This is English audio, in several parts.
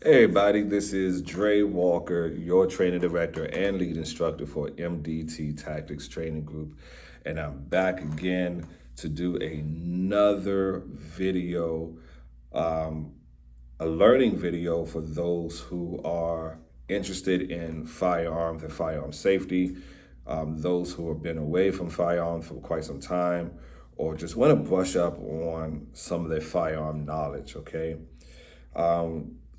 Hey everybody, this is Dre Walker, your training director and lead instructor for MDT Tactics Training Group. And I'm back again to do another video, a learning video for those who are interested in firearms and firearm safety, those who have been away from firearms for quite some time, or just want to brush up on some of their firearm knowledge, okay?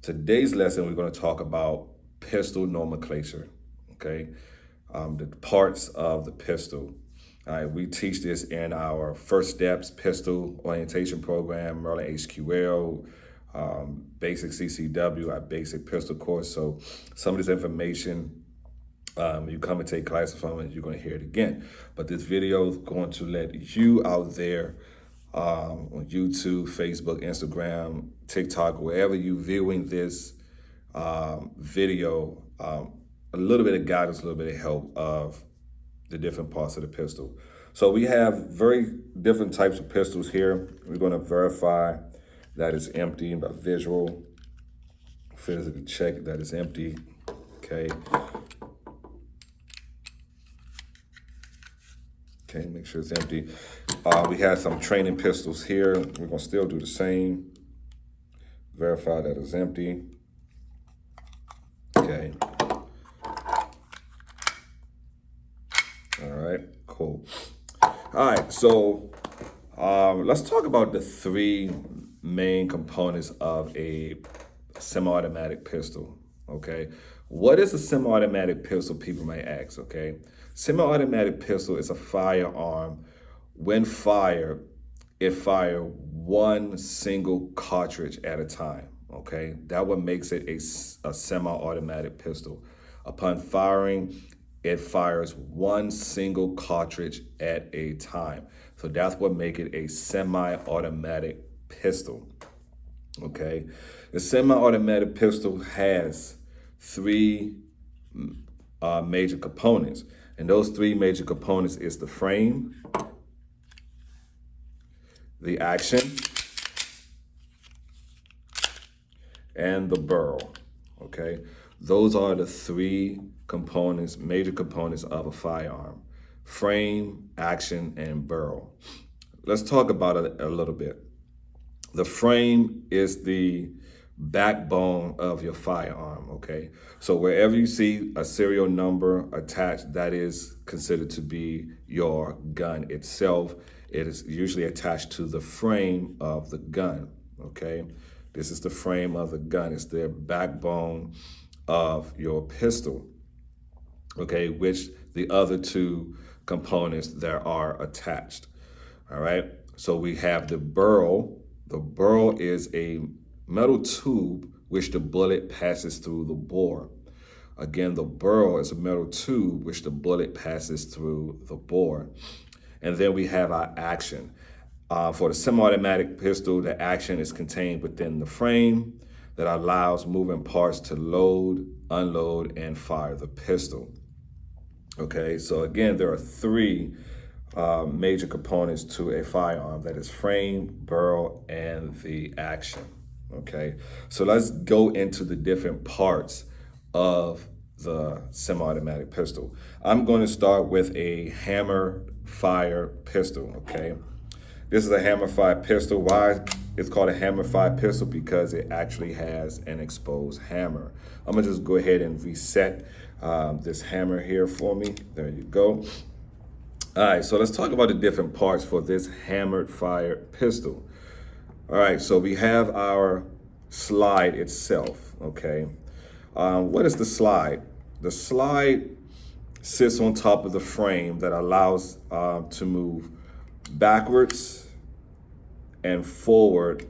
Today's lesson, we're going to talk about pistol nomenclature, okay? The parts of the pistol. All right, we teach this in our First Steps Pistol Orientation Program, Maryland HQL, Basic CCW, our Basic Pistol course. So some of this information, you come and take classes from it, you're going to hear it again. But this video is going to let you out there on YouTube, Facebook, Instagram, TikTok, wherever you're viewing this video, a little bit of guidance, a little bit of help of the different parts of the pistol. So we have very different types of pistols here. We're going to verify that it's empty by visual, physically check that it's empty, okay. Okay, make sure it's empty. We have some training pistols here. We're gonna still do the same. Verify that it's empty. Okay. All right, cool. All right, so let's talk about the three main components of a semi-automatic pistol, okay? What is a semi-automatic pistol, people may ask, okay? Semi-automatic pistol is a firearm. When fired, it fires one single cartridge at a time, okay? That what makes it a semi-automatic pistol. Upon firing, it fires one single cartridge at a time. So that's what makes it a semi-automatic pistol, okay? The semi-automatic pistol has three major components. And those three major components is the frame, the action, and the barrel, okay? Those are the three components, major components of a firearm: frame, action, and barrel. Let's talk about it a little bit. The frame is the backbone of your firearm, okay? So wherever you see a serial number attached, that is considered to be your gun itself. It is usually attached to the frame of the gun, okay? This is the frame of the gun. It's the backbone of your pistol, okay? Which the other two components that are attached, all right? So we have the barrel. The barrel is a metal tube which the bullet passes through the bore. Again, the barrel is a metal tube which the bullet passes through the bore. And then we have our action. For the semi-automatic pistol, the action is contained within the frame that allows moving parts to load, unload, and fire the pistol. Okay, so again, there are three major components to a firearm. That is frame, barrel, and the action. Okay, so let's go into the different parts of the semi-automatic pistol. I'm going to start with a hammer fire pistol, okay? This is a hammer fire pistol. Why it's called a hammer fire pistol? Because it actually has an exposed hammer. I'm gonna just go ahead and reset this hammer here for me. There you go. All right, so let's talk about the different parts for this hammered fire pistol. All right, so we have our slide itself, okay? What is the slide? The slide sits on top of the frame that allows to move backwards and forward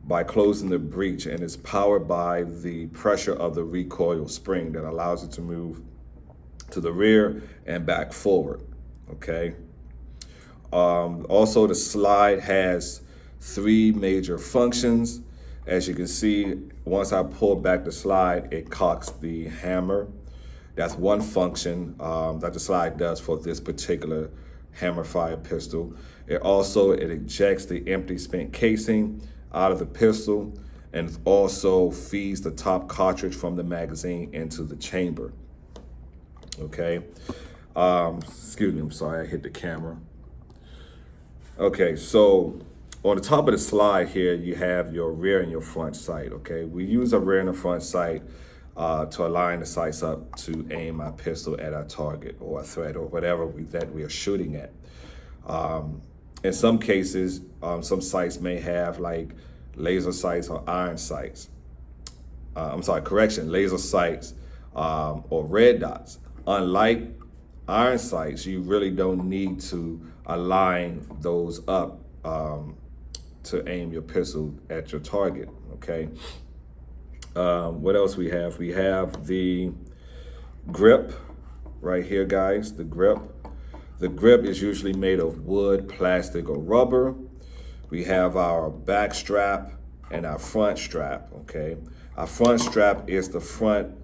by closing the breech, and is powered by the pressure of the recoil spring that allows it to move to the rear and back forward, okay? Also, the slide has three major functions. As you can see, once I pull back the slide, it cocks the hammer. That's one function that the slide does for this particular hammer fire pistol. It ejects the empty spent casing out of the pistol, and it also feeds the top cartridge from the magazine into the chamber. Okay. Excuse me, I'm sorry, I hit the camera. Okay, so on the top of the slide here, you have your rear and your front sight, okay? We use a rear and a front sight to align the sights up to aim our pistol at our target or a threat or whatever that we are shooting at. In some cases, some sights may have like laser sights or iron sights. Laser sights or red dots. Unlike iron sights, you really don't need to align those up to aim your pistol at your target, okay? What else we have? We have the grip right here, guys, the grip. The grip is usually made of wood, plastic, or rubber. We have our back strap and our front strap, okay? Our front strap is the front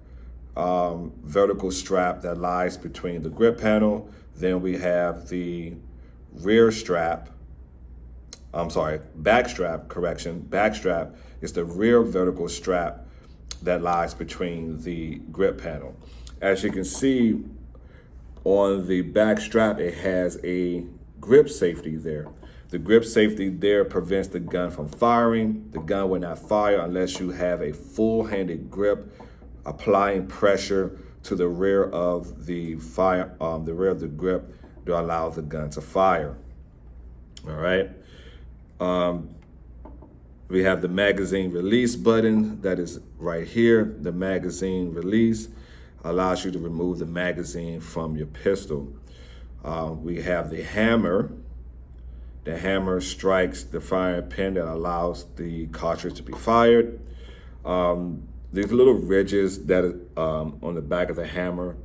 vertical strap that lies between the grip panel. Then we have the rear strap, back strap, Back strap is the rear vertical strap that lies between the grip panel. As you can see on the back strap, it has a grip safety there. The grip safety there prevents the gun from firing. The gun will not fire unless you have a full-handed grip, applying pressure to the rear of the grip to allow the gun to fire. All right. We have the magazine release button that is right here. The magazine release allows you to remove the magazine from your pistol. We have the hammer. The hammer strikes the firing pin that allows the cartridge to be fired. These little ridges that on the back of the hammer,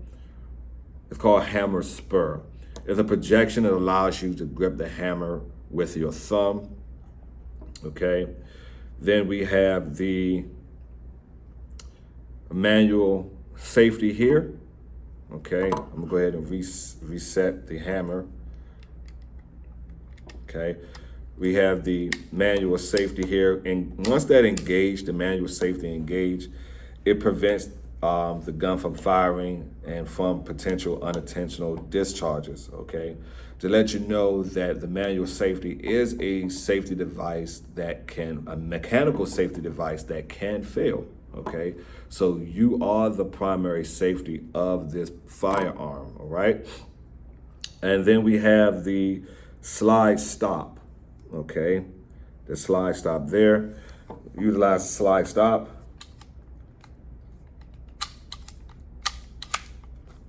it's called hammer spur. It's a projection that allows you to grip the hammer with your thumb, okay? Then we have the manual safety here, okay? I'm gonna go ahead and reset the hammer, okay? We have the manual safety here, and once that engaged, the manual safety engaged, it prevents the gun from firing and from potential unintentional discharges, okay? To let you know that the manual safety is a safety device a mechanical safety device that can fail, okay? So you are the primary safety of this firearm, all right? And then we have the slide stop, okay? The slide stop there. Utilize the slide stop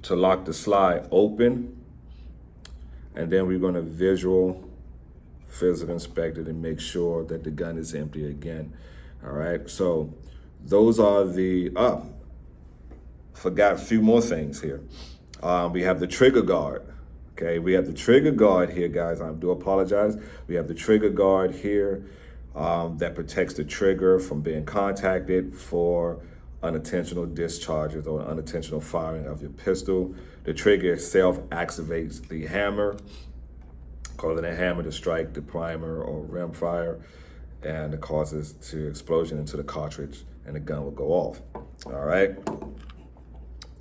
to lock the slide open. And then we're gonna physical inspect it and make sure that the gun is empty again. All right, so those are the, forgot a few more things here. We have the trigger guard. Okay, we have the trigger guard here, guys. I do apologize. We have the trigger guard here that protects the trigger from being contacted for unintentional discharges or unintentional firing of your pistol. The trigger itself activates the hammer, causing the hammer to strike the primer or rim fire, and it causes to explosion into the cartridge, and the gun will go off. All right,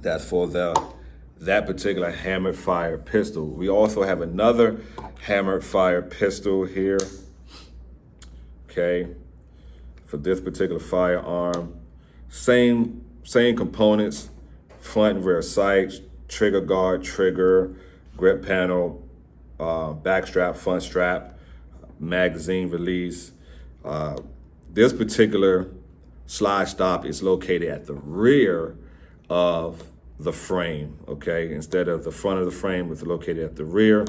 that's for that particular hammered fire pistol. We also have another hammered fire pistol here, okay, for this particular firearm. Same components, front and rear sights, trigger guard, trigger, grip panel, back strap, front strap, magazine release. This particular slide stop is located at the rear of the frame, okay? Instead of the front of the frame, it's located at the rear.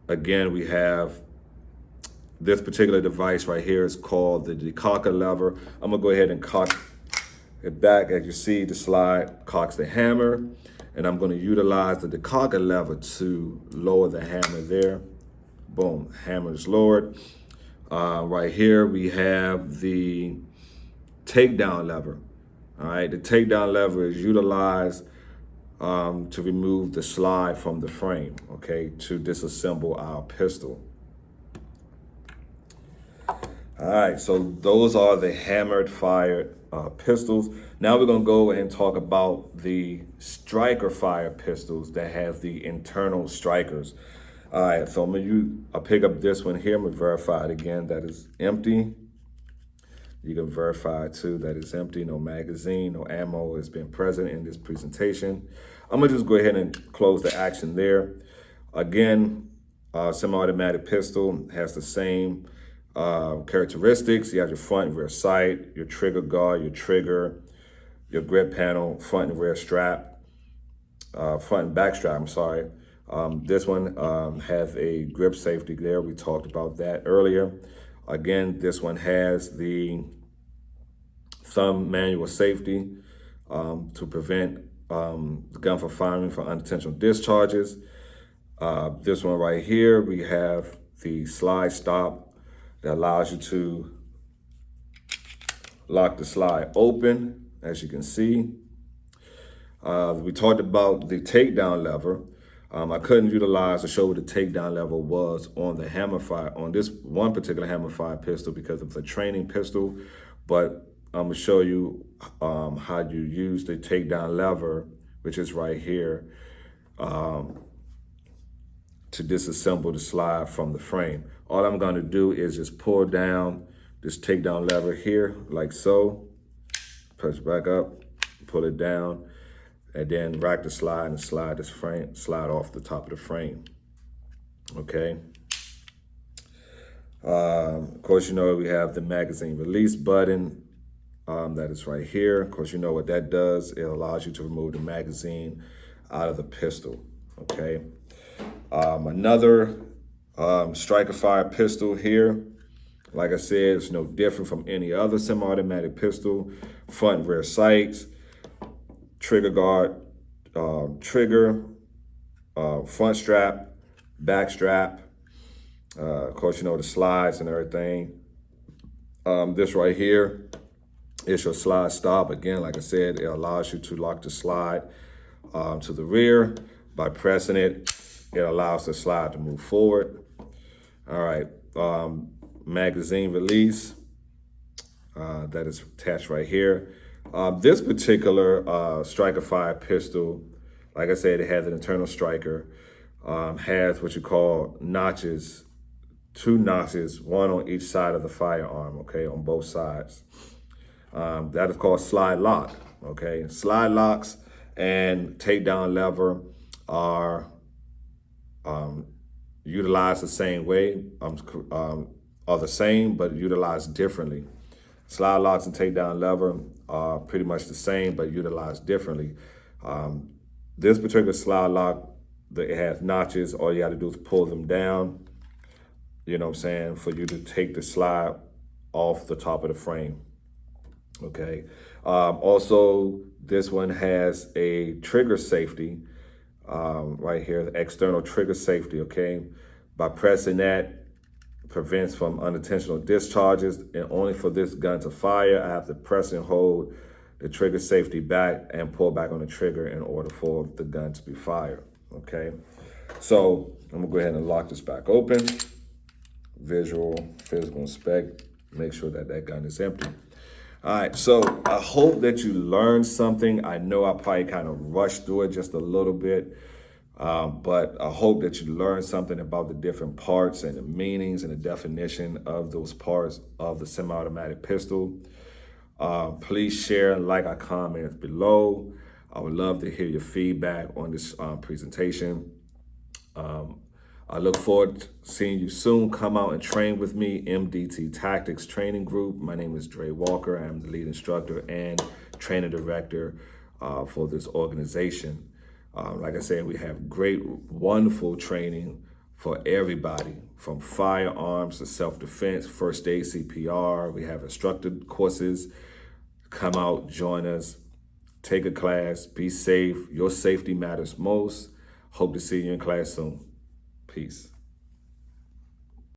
Again, we have this particular device right here is called the decocker lever. I'm gonna go ahead and cock it back. As you see, the slide cocks the hammer, and I'm gonna utilize the decocker lever to lower the hammer there. Boom, hammer is lowered. Right here, we have the takedown lever. All right, the takedown lever is utilized to remove the slide from the frame, okay, to disassemble our pistol. All right, so those are the hammered fired pistols. Now we're gonna go and talk about the striker fire pistols that have the internal strikers. All right, so I'll pick up this one here. I'm gonna verify it again. That is empty. You can verify too that it's empty. No magazine, no ammo has been present in this presentation. I'm gonna just go ahead and close the action there. Again, semi-automatic pistol has the same characteristics. You have your front and rear sight, your trigger guard, your trigger, your grip panel, front and rear strap, front and back strap, I'm sorry. This one has a grip safety there. We talked about that earlier. Again, this one has the thumb manual safety to prevent the gun from firing for unintentional discharges. This one right here, we have the slide stop that allows you to lock the slide open, as you can see. We talked about the takedown lever. I couldn't utilize to show what the takedown lever was on the hammer fire, on this one particular hammer fire pistol because it's a training pistol, but I'm gonna show you how you use the takedown lever, which is right here, to disassemble the slide from the frame. All I'm gonna do is just pull down this takedown lever here, like so, push back up, pull it down, and then rack the slide and slide this frame, slide off the top of the frame, okay? Of course, you know we have the magazine release button, that is right here. Of course, you know what that does. It allows you to remove the magazine out of the pistol, okay? Another striker fire pistol here. Like I said, it's no different from any other semi-automatic pistol. Front and rear sights, trigger guard, trigger, front strap, back strap. Of course, you know the slides and everything. This right here is your slide stop. Again, like I said, it allows you to lock the slide to the rear. By pressing it, it allows the slide to move forward. All right, magazine release, that is attached right here. This particular striker fire pistol, like I said, it has an internal striker, has what you call notches, 2 notches, one on each side of the firearm, okay, on both sides. That is called slide lock, okay? Slide locks and takedown lever are utilized the same way, are the same, but utilized differently. Slide locks and takedown lever are pretty much the same, but utilized differently. This particular slide lock, it has notches. All you got to do is pull them down, you know what I'm saying, for you to take the slide off the top of the frame, okay? Also, this one has a trigger safety right here, the external trigger safety, okay? By pressing that, prevents from unintentional discharges, and only for this gun to fire, I have to press and hold the trigger safety back and pull back on the trigger in order for the gun to be fired, okay? So I'm gonna go ahead and lock this back open. Visual, physical inspect, make sure that that gun is empty. All right, so I hope that you learned something. I know I probably kind of rushed through it just a little bit, but I hope that you learned something about the different parts and the meanings and the definition of those parts of the semi-automatic pistol. Please share and like our comments below. I would love to hear your feedback on this presentation. I look forward to seeing you soon. Come out and train with me, MDT Tactics Training Group. My name is Dre Walker. I'm the lead instructor and training director for this organization. Like I said, we have great, wonderful training for everybody, from firearms to self-defense, first aid, CPR. We have instructor courses. Come out, join us, take a class, be safe. Your safety matters most. Hope to see you in class soon. Peace.